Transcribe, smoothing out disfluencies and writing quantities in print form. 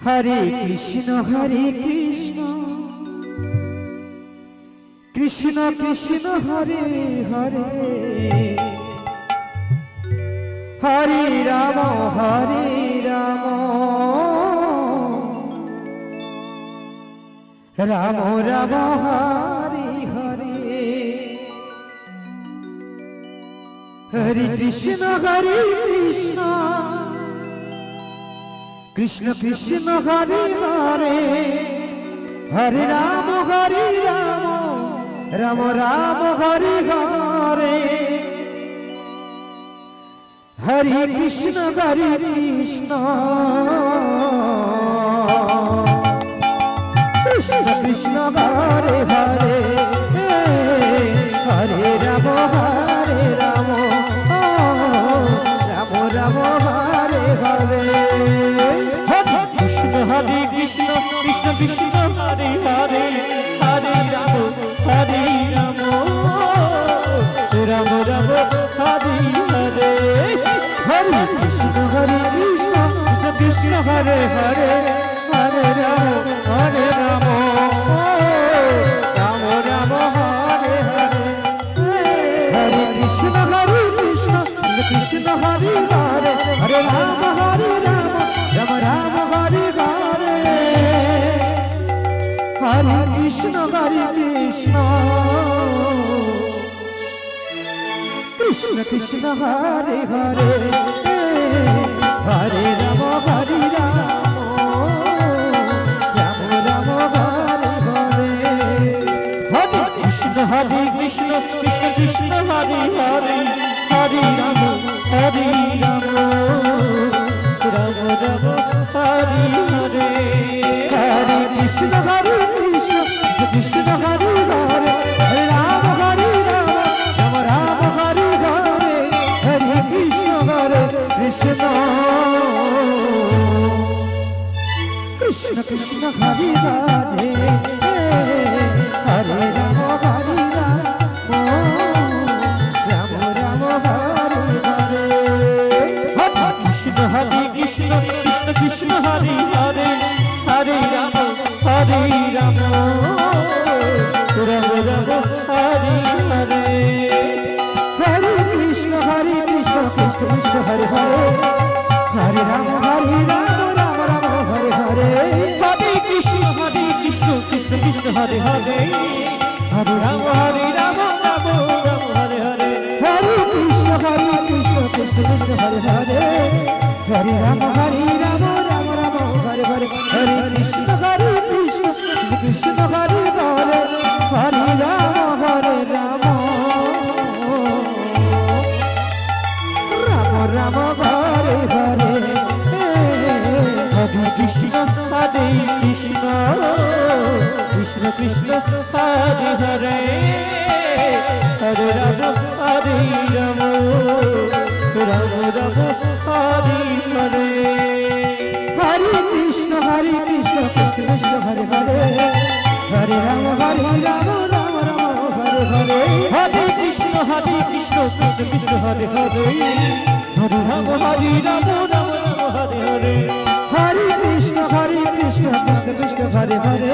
Hare Krishna Krishna Krishna Hare Hare Hare Ram Ram Ram Hare Hare Hare Krishna Krishna Krishna Hare Hare Hare Ram Ram Ram Hare Hare Hare Krishna Krishna Krishna Krishna Hare Hare Hare Ram Ram Ram Hare Hare Hare Krishna Krishna Krishna Hare Hare Hare Ram Ram Ram Hare Hare Hare Krishna Krishna Krishna Hare Hare Hare Ram Ram Hare Hare Hare Krishna Krishna Hare Hare Hare Ram Ram Ram Hare Hare Hare Krishna Krishna Krishna Hare Hare Hare Ram Ram Ram Hare Hare Hare Krishna Krishna Krishna Hare Hare Hare Ram Ram Ram Hare Hare Hare Krishna Krishna Hare Hare Hare Ram Ram Ram Hare Hare Hare Krishna Krishna Krishna Hare Hare Hare Ram Ram Ram Hare Hare Krishna Krishna Krishna Krishna Hare Hare Hare Ram Ram Ram Hare Hare Hare Krishna Krishna Krishna Hare Hare Hare Ram Ram Ram Hare Hare Hare Krishna Krishna Krishna Hare Hare Hare Ram Ram Hare Hare Hare Krishna Krishna Krishna Hare Hare Hare Ram Ram Hare Hare Hare Krishna Krishna Krishna Hare Hare Hare Ram Ram Hare Hare Hare Krishna Krishna Krishna Hare Hare Hare Ram Ram Ram Hare Hare Hare Krishna Krishna Krishna Hare Hare Hare Ram Ram Hare Hare Hare Krishna Krishna Krishna Hare Hare Hare Ram Ram Hare Hare Hare Krishna Krishna Krishna Hare Hare